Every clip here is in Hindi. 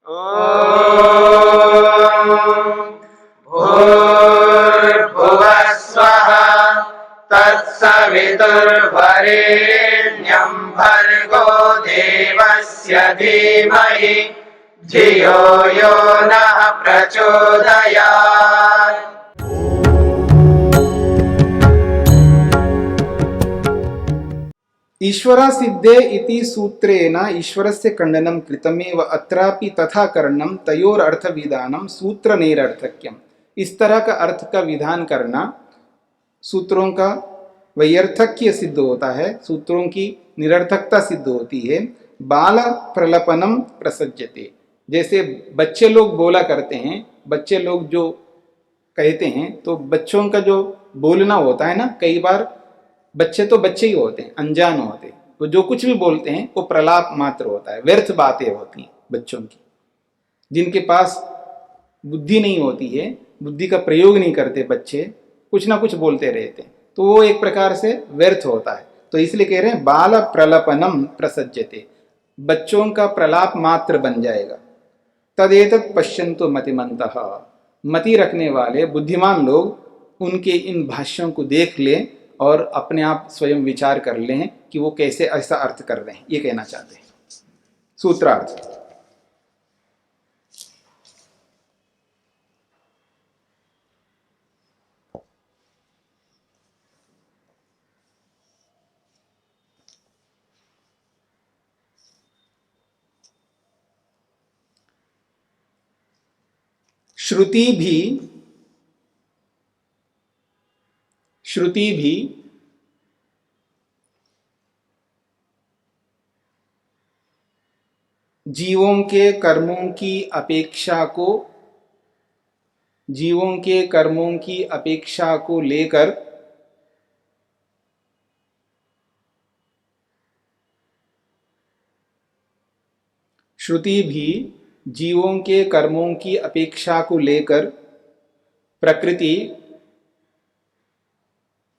भूर्भुवः स्वः तत्सवितुर्वरेण्यं भर्गो देवस्य धीमहि धियो यो नः प्रचोदयात्। ईश्वरा सिद्धे इति सूत्रेण ईश्वरस्य खंडनं कृतमेव अत्रापि तथा करणं तयोर अर्थ विधानम सूत्र नैरर्थक्यम। इस तरह का अर्थ का विधान करना सूत्रों का वैर्थक्य सिद्ध होता है, सूत्रों की निरर्थकता सिद्ध होती है। बाल प्रलपनम प्रसज्यते, जैसे बच्चे लोग बोला करते हैं, बच्चे लोग जो कहते हैं, तो बच्चों का जो बोलना होता है ना, कई बार बच्चे तो बच्चे ही होते हैं, अनजान होते हैं, तो जो कुछ भी बोलते हैं वो प्रलाप मात्र होता है, व्यर्थ बातें होती हैं बच्चों की। जिनके पास बुद्धि नहीं होती है, बुद्धि का प्रयोग नहीं करते बच्चे, कुछ ना कुछ बोलते रहते हैं, तो वो एक प्रकार से व्यर्थ होता है। तो इसलिए कह रहे हैं बाल प्रलपनम प्रसज्यते, बच्चों का प्रलाप मात्र बन जाएगा। तदेतत् पश्यन्तु मतिमन्तः, मति रखने वाले बुद्धिमान लोग उनके इन भाष्यों को देख लें और अपने आप स्वयं विचार कर लें कि वो कैसे ऐसा अर्थ कर रहे हैं, ये कहना चाहते हैं। सूत्रार्थ। श्रुति भी जीवों के कर्मों की अपेक्षा को लेकर प्रकृति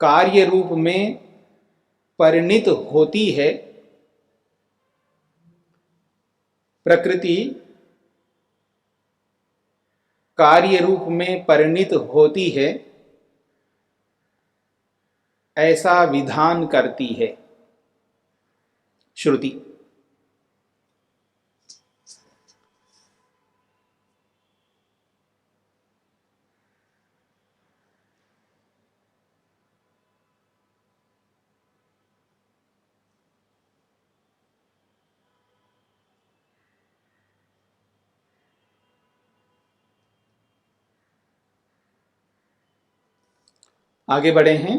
कार्य रूप में परिणित होती है। प्रकृति कार्य रूप में परिणित होती है, ऐसा विधान करती है श्रुति। आगे बढ़े हैं।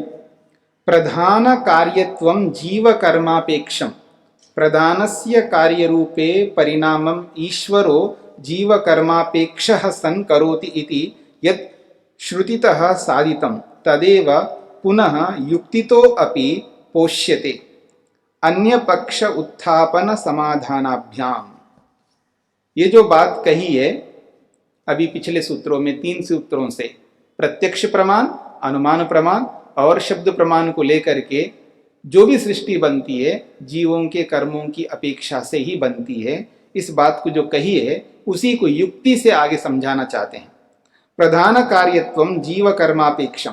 प्रधान कार्यत्वं जीव कर्मापेक्षम, प्रधानस्य कार्यरूपे परिणामम् ईश्वरो जीव कर्मापेक्षः सन् करोति इति यत् श्रुतितः साधितं तदेव पुनः युक्तितो अपि पोष्यते अन्य पक्ष उत्थापन समाधानाभ्याम। ये जो बात कही है अभी पिछले सूत्रों में, 3 सूत्रों से, प्रत्यक्ष प्रमाण, अनुमान प्रमाण और शब्द प्रमाण को लेकर के जो भी सृष्टि बनती है जीवों के कर्मों की अपेक्षा से ही बनती है, इस बात को जो कही है उसी को युक्ति से आगे समझाना चाहते हैं। प्रधान कार्यत्वम जीव कर्मापेक्षम,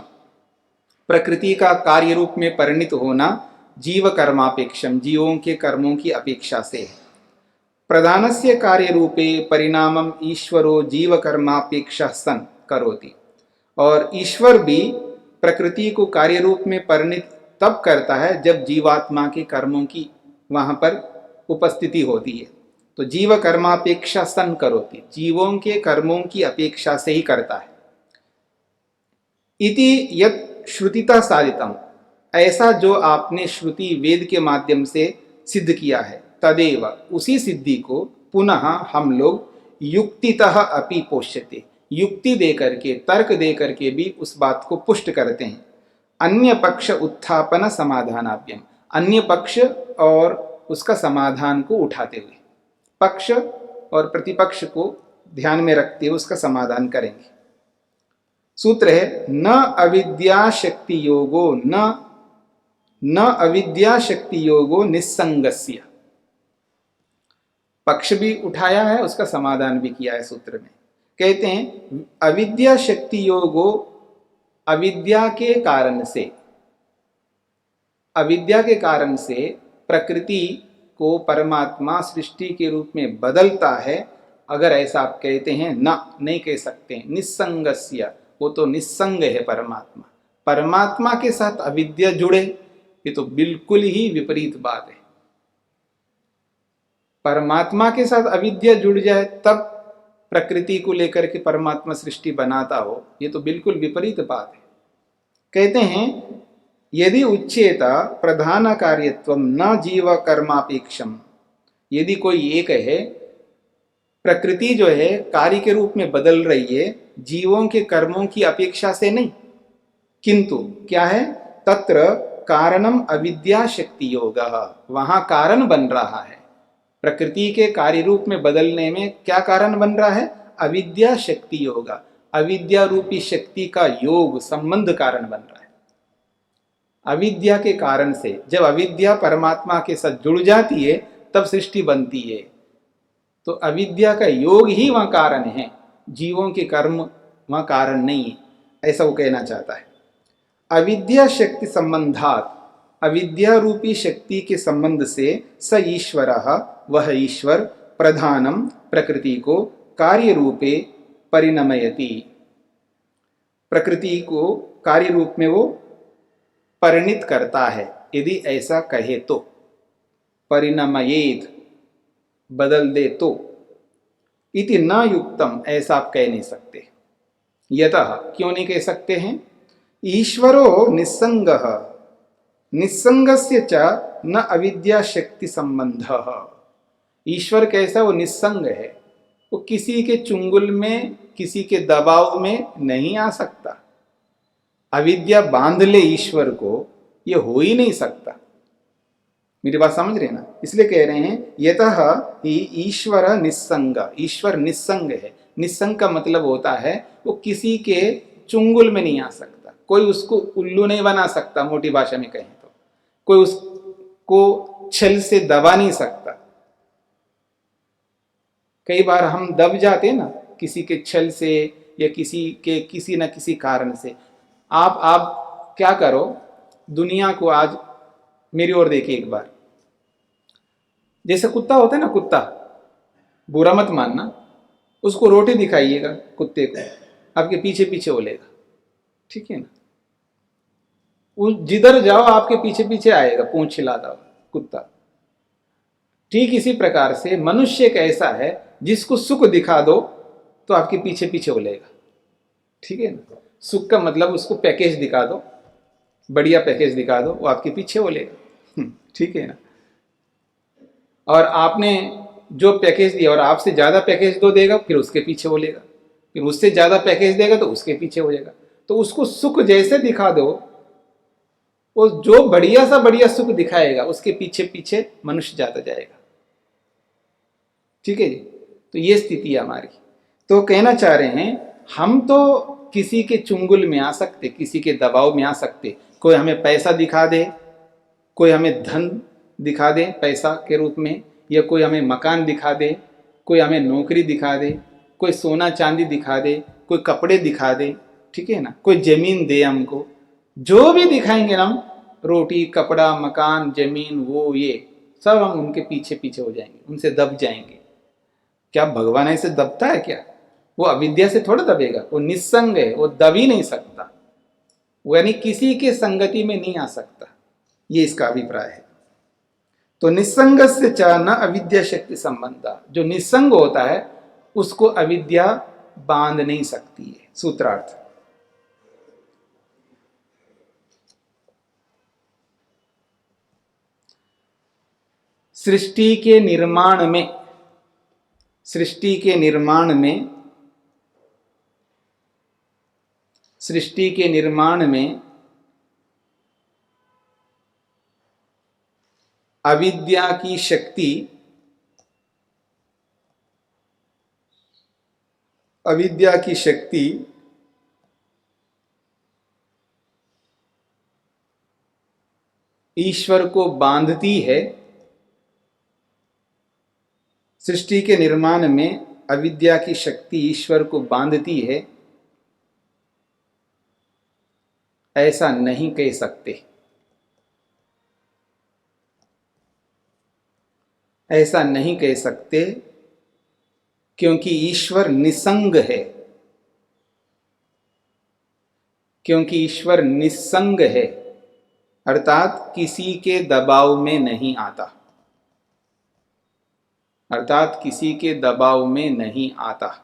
प्रकृति का कार्य रूप में परिणित होना जीव कर्मापेक्षम, जीवों के कर्मों की अपेक्षा से है। प्रधानस्य कार्य रूपे परिणामम ईश्वरो जीव कर्मापेक्षा सन करोति, और ईश्वर भी प्रकृति को कार्य रूप में परिणित तब करता है जब जीवात्मा के कर्मों की वहां पर उपस्थिति होती है। तो जीव कर्मापेक्षा सन करोति, जीवों के कर्मों की अपेक्षा से ही करता है। इति यत् श्रुतितः साधितम, ऐसा जो आपने श्रुति वेद के माध्यम से सिद्ध किया है, तदेव उसी सिद्धि को पुनः हम लोग युक्तितः अपि पोष्यते, युक्ति देकर के, तर्क देकर के भी उस बात को पुष्ट करते हैं। अन्य पक्ष उत्थापन समाधानाभ्यम, अन्य पक्ष और उसका समाधान को उठाते हुए, पक्ष और प्रतिपक्ष को ध्यान में रखते हुए उसका समाधान करेंगे। सूत्र है न अविद्या शक्ति योगो न अविद्या शक्ति योगो निस्संगस्य। पक्ष भी उठाया है, उसका समाधान भी किया है सूत्र में। कहते हैं अविद्या शक्ति योगो, अविद्या के कारण से, अविद्या के कारण से प्रकृति को परमात्मा सृष्टि के रूप में बदलता है। अगर ऐसा आप कहते हैं, ना नहीं कह सकते, निस्संगस्य, वो तो निस्संग है परमात्मा, परमात्मा के साथ अविद्या जुड़े, ये तो बिल्कुल ही विपरीत बात है। परमात्मा के साथ अविद्या जुड़ जाए तब प्रकृति को लेकर के परमात्मा सृष्टि बनाता हो, ये तो बिल्कुल विपरीत बात है। कहते हैं यदि उच्चेत प्रधान कार्यत्वम न जीव कर्मापेक्षम, यदि कोई एक है, प्रकृति जो है कार्य के रूप में बदल रही है जीवों के कर्मों की अपेक्षा से नहीं, किंतु क्या है, तत्र कारणम अविद्या शक्ति योग, वहां कारण बन रहा है। प्रकृति के कार्य रूप में बदलने में क्या कारण बन रहा है, अविद्या शक्ति योग, अविद्या रूपी शक्ति का योग संबंध कारण बन रहा है। अविद्या के कारण से, जब अविद्या परमात्मा के साथ जुड़ जाती है तब सृष्टि बनती है, तो अविद्या का योग ही वहां कारण है, जीवों के कर्म वहां कारण नहीं है, ऐसा वो कहना चाहता है। अविद्या शक्ति संबंधात, अविद्या रूपी शक्ति के संबंध से स ईश्वरः, वह ईश्वर प्रधानम प्रकृति को कार्य रूपे परिणमयति, प्रकृति को कार्य रूप में वो परिणित करता है। यदि ऐसा कहे तो, परिणमयेत बदल दे तो, इति न युक्तम, ऐसा आप कह नहीं सकते। यतः, क्यों नहीं कह सकते हैं, ईश्वरो निस्संगः, निस्संगस्य च न अविद्या शक्ति संबंधः, ईश्वर कैसा, वो निस्संग है, वो किसी के चुंगल में, किसी के दबाव में नहीं आ सकता। अविद्या बांध ले ईश्वर को, ये हो ही नहीं सकता। मेरी बात समझ रहे ना, इसलिए कह रहे हैं यतः ही ईश्वर निस्संग, ईश्वर निस्संग है। निस्संग का मतलब होता है वो किसी के चुंगल में नहीं आ सकता, कोई उसको उल्लू नहीं बना सकता, मोटी भाषा में कहें तो कोई उसको छल से दबा नहीं सकता। कई बार हम दब जाते हैं ना किसी के छल से या किसी के किसी न किसी कारण से। आप क्या करो, दुनिया को आज मेरी ओर देखिए एक बार, जैसे कुत्ता होता है ना, कुत्ता, बुरा मत मानना, उसको रोटी दिखाइएगा कुत्ते को, आपके पीछे पीछे बोलेगा, ठीक है ना, वो जिधर जाओ आपके पीछे पीछे आएगा, पूंछ हिलाता हुआ कुत्ता। ठीक इसी प्रकार से मनुष्य एक ऐसा है जिसको सुख दिखा दो तो आपके पीछे पीछे बोलेगा, ठीक है ना। सुख का मतलब उसको पैकेज दिखा दो, बढ़िया पैकेज दिखा दो, वो आपके पीछे बोलेगा, ठीक है ना। और आपने जो पैकेज दिया और आपसे ज़्यादा पैकेज दो देगा, फिर उसके पीछे बोलेगा, फिर उससे ज़्यादा पैकेज देगा तो उसके पीछे हो जाएगा। तो उसको सुख जैसे दिखा दो, वो जो बढ़िया सा बढ़िया सुख दिखाएगा उसके पीछे पीछे मनुष्य जाता जाएगा, ठीक है जी। तो ये स्थिति है हमारी। तो कहना चाह रहे हैं हम तो किसी के चुंगल में आ सकते, किसी के दबाव में आ सकते। कोई हमें पैसा दिखा दे, कोई हमें धन दिखा दे पैसा के रूप में, या कोई हमें मकान दिखा दे, कोई हमें नौकरी दिखा दे, कोई सोना चांदी दिखा दे, कोई कपड़े दिखा दे, ठीक है ना, कोई जमीन दे हमको, जो भी दिखाएंगे हम, रोटी कपड़ा मकान जमीन वो ये सब, हम उनके पीछे पीछे हो जाएंगे, उनसे दब जाएंगे। क्या भगवान ऐसे दबता है क्या? वो अविद्या से थोड़ा दबेगा, वो निस्संग है, वो दब ही नहीं सकता, वो यानी किसी के संगति में नहीं आ सकता, ये इसका अभिप्राय है। तो निस्संग से च न अविद्या शक्ति संबंध, जो निस्संग होता है उसको अविद्या बांध नहीं सकती है। सूत्रार्थ, सृष्टि के निर्माण में, सृष्टि के निर्माण में, सृष्टि के निर्माण में अविद्या की शक्ति, अविद्या की शक्ति ईश्वर को बांधती है, सृष्टि के निर्माण में अविद्या की शक्ति ईश्वर को बांधती है, ऐसा नहीं कह सकते। ऐसा नहीं कह सकते क्योंकि ईश्वर निसंग है। क्योंकि ईश्वर निसंग है, अर्थात किसी के दबाव में नहीं आता। अर्थात किसी के दबाव में नहीं आता।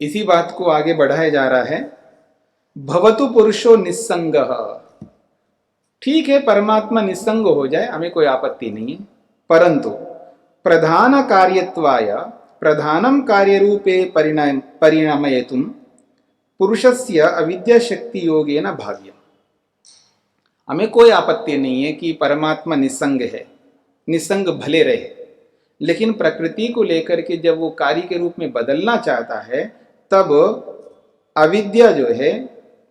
इसी बात को आगे बढ़ाया जा रहा है। भवतु पुरुषो निस्संगः। ठीक है, परमात्मा निस्संग हो जाए, हमें कोई आपत्ति नहीं है, परंतु प्रधान कार्यत्वाय प्रधानम कार्य रूपे परिणमयितुम पुरुषस्य अविद्या शक्ति योगेन भाव्यम। हमें कोई आपत्ति नहीं है कि परमात्मा निस्संग है, निस्संग भले रहे, लेकिन प्रकृति को लेकर के जब वो कार्य के रूप में बदलना चाहता है, तब अविद्या जो है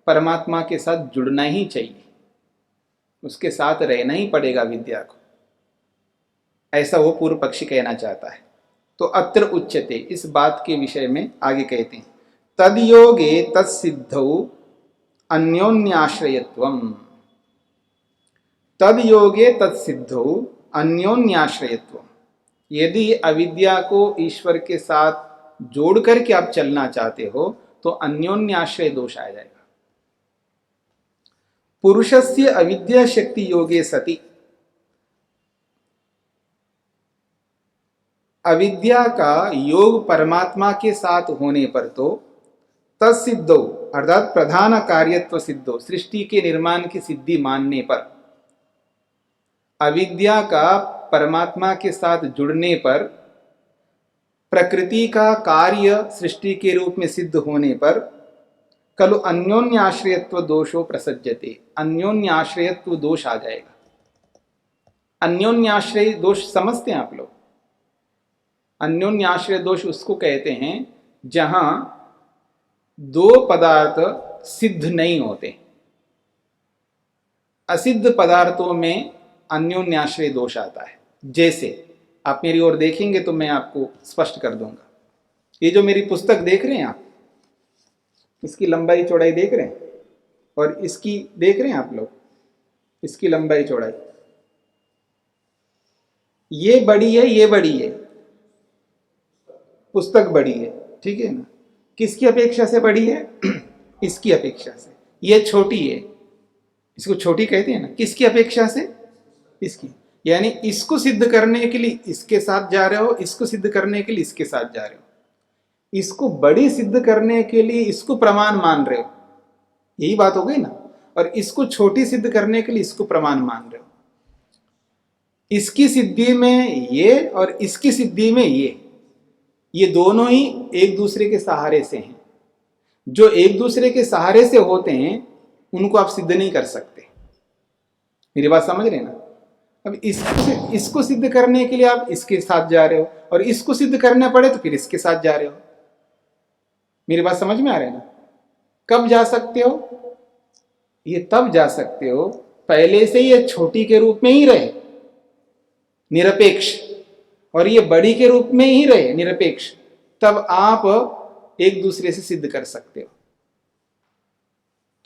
परमात्मा के साथ जुड़ना ही चाहिए, उसके साथ रहना ही पड़ेगा विद्या को। ऐसा वो पूर्व पक्षी कहना चाहता है। तो अत्र उच्यते, इस बात के विषय में आगे कहते हैं, तद योगे तत्सिद्धौ अन्योन्याश्रयत्वम। तद योगे तत्सिद्धौ अन्योन्याश्रयत्वम। यदि अविद्या को ईश्वर के साथ जोड़ करके आप चलना चाहते हो तो अन्योन्याश्रय दोष आ जाएगा। पुरुषस्य अविद्या शक्ति योगे सति, अविद्या का योग परमात्मा के साथ होने पर तो तत्सिद्धो अर्थात प्रधान कार्यत्व सिद्धो, सृष्टि के निर्माण की सिद्धि मानने पर, अविद्या का परमात्मा के साथ जुड़ने पर, प्रकृति का कार्य सृष्टि के रूप में सिद्ध होने पर खलु अन्योन्याश्रयत्व दोषो प्रसज्यते। अन्योन्याश्रयत्व दोष आ जाएगा। अन्योन्याश्रय दोष समझते हैं आप लोग? अन्योन्याश्रय दोष उसको कहते हैं जहां दो पदार्थ सिद्ध नहीं होते। असिद्ध पदार्थों में अन्योन्याश्रय दोष आता है। जैसे आप मेरी ओर देखेंगे तो मैं आपको स्पष्ट कर दूंगा। ये जो मेरी पुस्तक देख रहे हैं आप, इसकी लंबाई चौड़ाई देख रहे हैं, और इसकी देख रहे हैं आप लोग, इसकी लंबाई चौड़ाई, ये बड़ी है, ये बड़ी है, पुस्तक बड़ी है, ठीक है ना? किसकी अपेक्षा से बड़ी है? इसकी अपेक्षा से। ये छोटी है, इसको छोटी कहते हैं ना, किसकी अपेक्षा से? इसकी। यानी इसको सिद्ध करने के लिए इसके साथ जा रहे हो, इसको सिद्ध करने के लिए इसके साथ जा रहे हो, इसको बड़ी सिद्ध करने के लिए इसको प्रमाण मान रहे हो, यही बात हो गई ना। और इसको छोटी सिद्ध करने के लिए इसको प्रमाण मान रहे हो। इसकी सिद्धि में ये और इसकी सिद्धि में ये दोनों ही एक दूसरे के सहारे से हैं। जो एक दूसरे के सहारे से होते हैं उनको आप सिद्ध नहीं कर सकते। मेरी बात समझ रहे हैं ना? अब इसको सिद्ध करने के लिए आप इसके साथ जा रहे हो, और इसको सिद्ध करना पड़े तो फिर इसके साथ जा रहे हो। मेरी बात समझ में आ रही है ना? कब जा सकते हो? ये तब जा सकते हो पहले से ये छोटी के रूप में ही रहे निरपेक्ष, और ये बड़ी के रूप में ही रहे निरपेक्ष, तब आप एक दूसरे से सिद्ध कर सकते हो।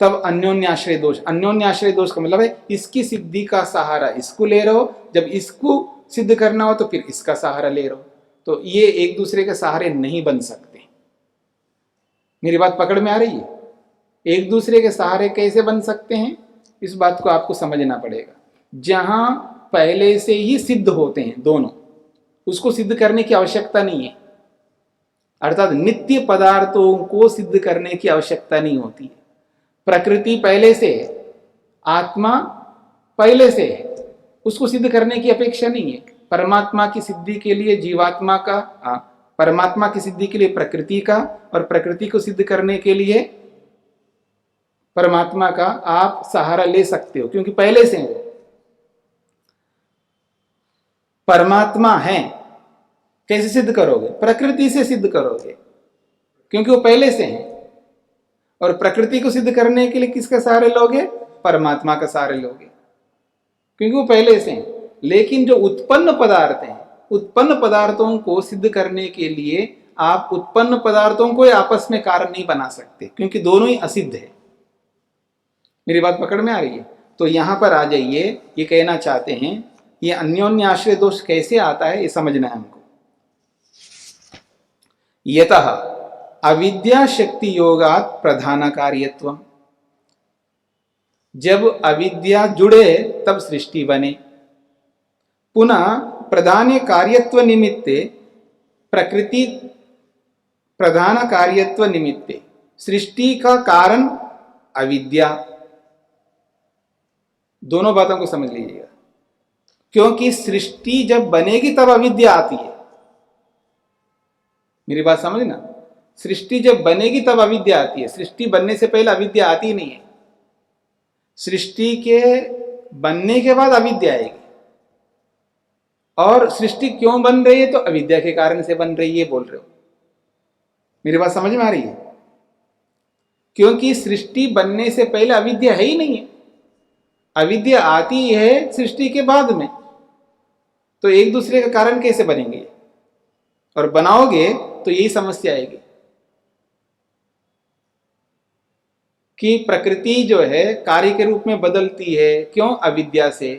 तब अन्योन्याश्रय दोष। अन्योन्याश्रय दोष का मतलब है इसकी सिद्धि का सहारा इसको ले रहे हो, जब इसको सिद्ध करना हो तो फिर इसका सहारा ले रहे हो, तो ये एक दूसरे के सहारे नहीं बन सकते। मेरी बात पकड़ में आ रही है? एक दूसरे के सहारे कैसे बन सकते हैं, इस बात को आपको समझना पड़ेगा। जहां पहले से ही सिद्ध होते हैं दोनों, उसको सिद्ध करने की आवश्यकता नहीं है। अर्थात नित्य पदार्थों को सिद्ध करने की आवश्यकता नहीं होती है। प्रकृति पहले से है, आत्मा पहले से है, उसको सिद्ध करने की अपेक्षा नहीं है। परमात्मा की सिद्धि के लिए जीवात्मा का, परमात्मा की सिद्धि के लिए प्रकृति का, और प्रकृति को सिद्ध करने के लिए परमात्मा का आप सहारा ले सकते हो, क्योंकि पहले से है। परमात्मा है, कैसे सिद्ध करोगे? प्रकृति से सिद्ध करोगे। क्योंकि वो पहले से हैं। और प्रकृति को सिद्ध करने के लिए किसका सहारे लोगे? परमात्मा का सहारे लोगे, क्योंकि वो पहले से हैं। लेकिन जो उत्पन्न पदार्थ हैं, उत्पन्न पदार्थों को सिद्ध करने के लिए आप उत्पन्न पदार्थों को आपस में कारण नहीं बना सकते, क्योंकि दोनों ही असिद्ध है। मेरी बात पकड़ में आ रही है? तो यहां पर आ जाइए, ये कहना चाहते हैं ये अन्योन्य आश्रय दोष कैसे आता है, ये समझना है हमको। यतः अविद्या शक्ति योगात प्रधान कार्यत्व, जब अविद्या जुड़े तब सृष्टि बने। पुनः प्रधान कार्यत्व निमित्ते प्रकृति प्रधान कार्यत्व निमित्ते, सृष्टि का कारण अविद्या। दोनों बातों को समझ लीजिएगा, क्योंकि सृष्टि जब बनेगी तब अविद्या आती है। मेरी बात समझना, सृष्टि जब बनेगी तब अविद्या आती है। सृष्टि बनने से पहले अविद्या आती नहीं है। सृष्टि के बनने के बाद अविद्या आएगी। और सृष्टि क्यों बन रही है? तो अविद्या के कारण से बन रही है, बोल रहे हो। मेरी बात समझ में आ रही है? क्योंकि सृष्टि बनने से पहले अविद्या है ही नहीं है। अविद्या आती है सृष्टि के बाद में। तो एक दूसरे का कारण कैसे बनेंगे? और बनाओगे तो यही समस्या आएगी कि प्रकृति जो है कार्य के रूप में बदलती है। क्यों? अविद्या से।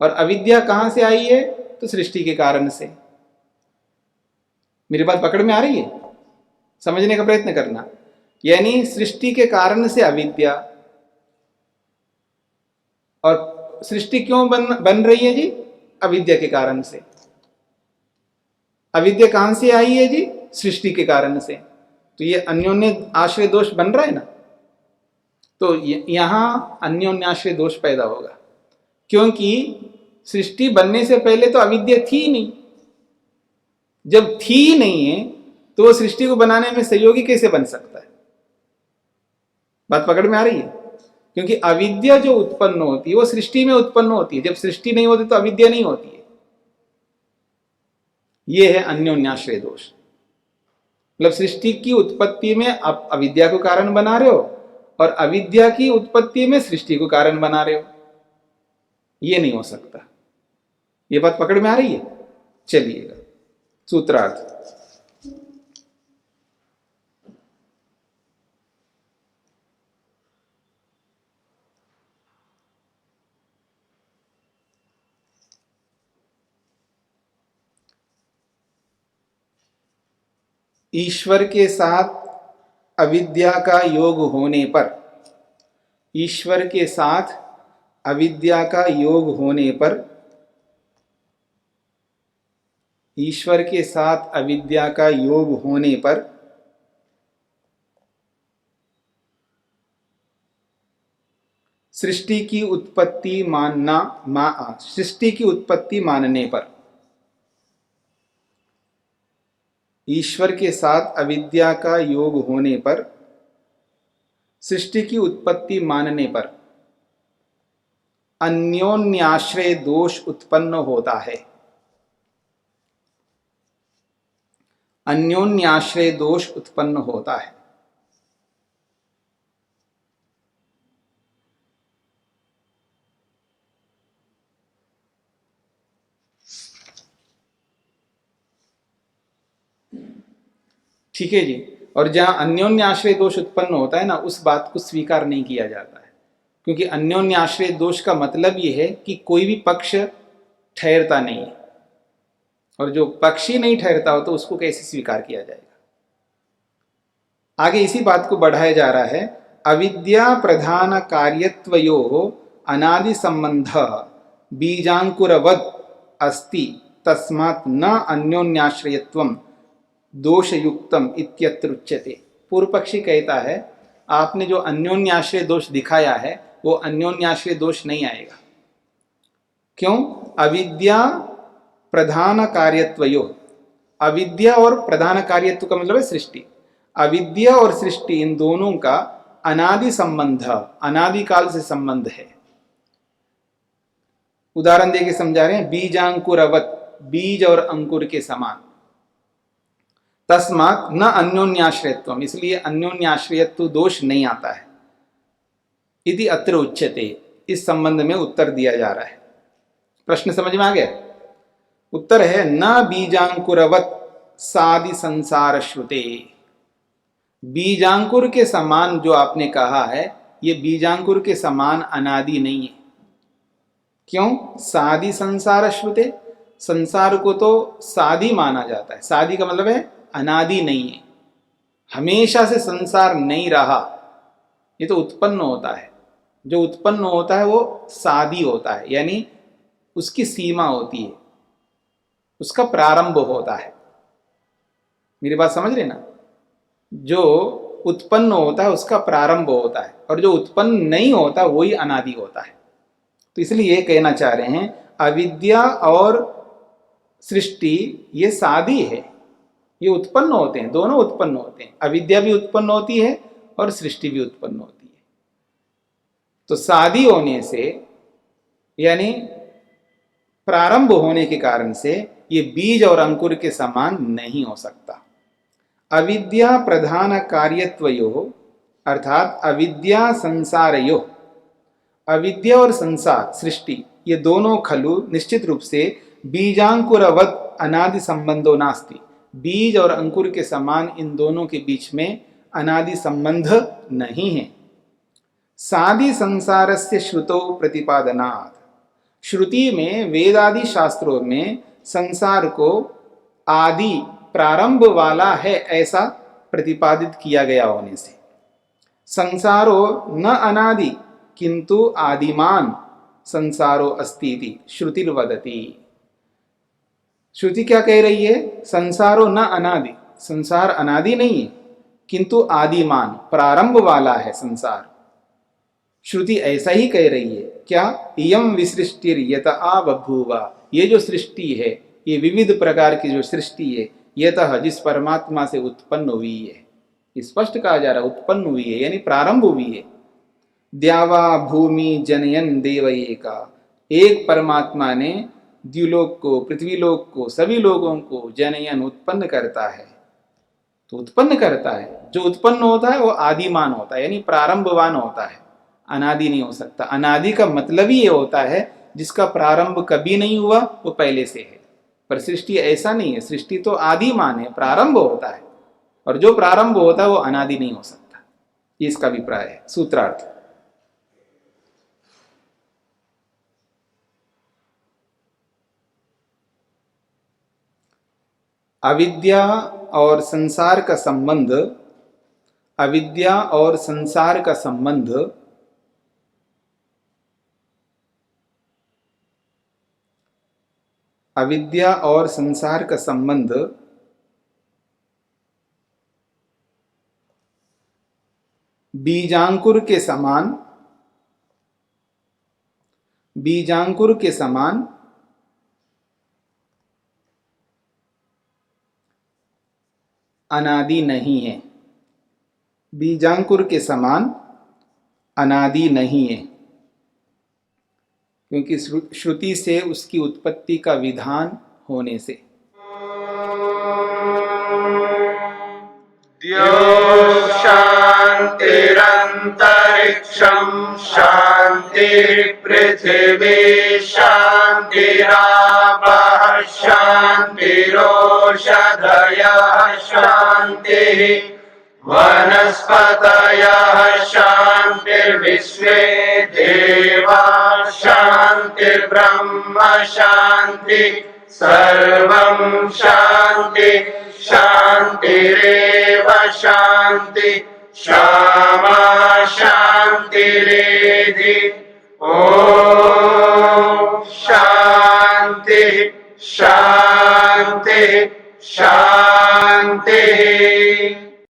और अविद्या कहां से आई है? तो सृष्टि के कारण से। मेरी बात पकड़ में आ रही है? समझने का प्रयत्न करना। यानी सृष्टि के कारण से अविद्या। और सृष्टि क्यों बन रही है जी? अविद्या के कारण से। अविद्या कहां से आई है जी? सृष्टि के कारण से। तो ये अन्योन्य आश्रय दोष बन रहा है ना। तो यहां अन्योन्य आश्रय दोष पैदा होगा, क्योंकि सृष्टि बनने से पहले तो अविद्या थी नहीं। जब थी नहीं है तो वो सृष्टि को बनाने में सहयोगी कैसे बन सकता है? बात पकड़ में आ रही है? क्योंकि अविद्या जो उत्पन्न होती है वो सृष्टि में उत्पन्न होती है। जब सृष्टि नहीं होती तो अविद्या नहीं होती है। यह है अन्योन्याश्रय दोष। मतलब सृष्टि की उत्पत्ति में आप अविद्या को कारण बना रहे हो और अविद्या की उत्पत्ति में सृष्टि को कारण बना रहे हो। यह नहीं हो सकता। यह बात पकड़ में आ रही है? चलिएगा सूत्रार्थ। ईश्वर के साथ अविद्या का योग होने पर, ईश्वर के साथ अविद्या का योग होने पर, ईश्वर के साथ अविद्या का योग होने पर सृष्टि की उत्पत्ति सृष्टि की उत्पत्ति मानने पर, ईश्वर के साथ अविद्या का योग होने पर, सृष्टि की उत्पत्ति मानने पर अन्योन्याश्रय दोष उत्पन्न होता है। अन्योन्याश्रय दोष उत्पन्न होता है। ठीक है जी। और जहां अन्योन्याश्रय दोष उत्पन्न होता है ना, उस बात को स्वीकार नहीं किया जाता है, क्योंकि अन्योन्याश्रय दोष का मतलब यह है कि कोई भी पक्ष ठहरता नहीं है, और जो पक्ष ही नहीं ठहरता हो तो उसको कैसे स्वीकार किया जाएगा। आगे इसी बात को बढ़ाया जा रहा है। अविद्या प्रधान कार्यत्वयोः अनादि संबंध बीजांकुरवद अस्ति तस्मात् न अन्योन्याश्रयत्वम दोषयुक्तम इत्यत्र उच्यते। पूर्व पक्षी कहता है आपने जो अन्योन्याश्रय दोष दिखाया है वो अन्योन्याश्रय दोष नहीं आएगा। क्यों? अविद्या प्रधान कार्यत्वयो, अविद्या और प्रधान कार्यत्व का मतलब है सृष्टि। अविद्या और सृष्टि इन दोनों का अनादि संबंध, अनादिकाल से संबंध है। उदाहरण देके समझा रहे हैं, बीजांकुरवत, बीज और अंकुर के समान। तस्मात् न अन्योन्याश्रयत्वम, इसलिए अन्योन्याश्रयत्व दोष नहीं आता है। इति अत्र उच्यते, इस संबंध में उत्तर दिया जा रहा है। प्रश्न समझ में आ गया? उत्तर है न बीजांकुरवत सादि संसार श्रुते। बीजांकुर के समान जो आपने कहा है, ये बीजांकुर के समान अनादि नहीं है। क्यों? सादि संसार श्रुते, संसार को तो सादि माना जाता है। सादि का मतलब है अनादि नहीं है, हमेशा से संसार नहीं रहा, ये तो उत्पन्न होता है। जो उत्पन्न होता है वो सादि होता है, यानी उसकी सीमा होती है, उसका प्रारंभ होता है। मेरी बात समझ रहे ना? जो उत्पन्न होता है उसका प्रारंभ होता है, और जो उत्पन्न नहीं होता वही अनादि होता है। तो इसलिए ये कहना चाह रहे हैं अविद्या और सृष्टि ये सादी है, ये उत्पन्न होते हैं, दोनों उत्पन्न होते हैं। अविद्या भी उत्पन्न होती है और सृष्टि भी उत्पन्न होती है। तो सादी होने से, यानी प्रारंभ होने के कारण से, ये बीज और अंकुर के समान नहीं हो सकता। अविद्या प्रधान कार्यत्वयो, अर्थात अविद्या संसारयो, अविद्या और संसार सृष्टि ये दोनों खलु निश्चित रूप से बीजांकुरवत अनादि संबंधो नास्ति। बीज और अंकुर के समान इन दोनों के बीच में अनादि संबंध नहीं है। सादि संसारस्य श्रुतो प्रतिपादनात्, श्रुति में वेदादि शास्त्रों में संसार को आदि प्रारंभ वाला है ऐसा प्रतिपादित किया गया होने से, संसारो न अनादि किंतु आदिमान संसारो अस्ति श्रुतिर्वदति। श्रुति क्या कह रही है? संसारो न अनादि, संसार अनादि नहीं है, किंतु आदिमान प्रारंभ वाला है संसार। श्रुति ऐसा ही कह रही है। क्या? इयं विसृष्टिर यतः बभूव, ये जो सृष्टि है, ये विविध प्रकार की जो सृष्टि है, यतः जिस परमात्मा से उत्पन्न हुई है, स्पष्ट कहा जा रहा है उत्पन्न हुई है, यानी प्रारंभ हुई है। द्यावा भूमि जनयन देव एका, एक परमात्मा ने द्युलोक को, पृथ्वीलोक को, सभी लोगों को जनयन उत्पन्न करता है। तो उत्पन्न करता है, जो उत्पन्न होता है वो आदिमान होता है, यानी प्रारंभवान होता है, अनादि नहीं हो सकता। अनादि का मतलब ही ये होता है जिसका प्रारंभ कभी नहीं हुआ, वो पहले से है। पर सृष्टि ऐसा नहीं है, सृष्टि तो आदिमान है, प्रारंभ होता है, और जो प्रारंभ होता है वो अनादि नहीं हो सकता। ये इसका अभिप्राय है। सूत्रार्थ, अविद्या और संसार का संबंध, अविद्या और संसार का संबंध अविद्या और संसार का संबंध बीजांकुर के समान, बीजांकुर के समान अनादि नहीं है। बीजांकुर के समान अनादि नहीं है, क्योंकि श्रुति से उसकी उत्पत्ति का विधान होने से। द्यो शान्तिरन्तरिक्षं शान्तिर्पृथिवी शान्तिरापः शान्तिरोषधयः शान्तिः वनस्पतयः शान्तिर्विश्वे देवाः शान्तिर्ब्रह्म शान्ति सर्वं शान्ति शान्तिरेव शान्ति क्षमा शान्तिरेधि। ॐ शान्ति शान्ति शान्तिः।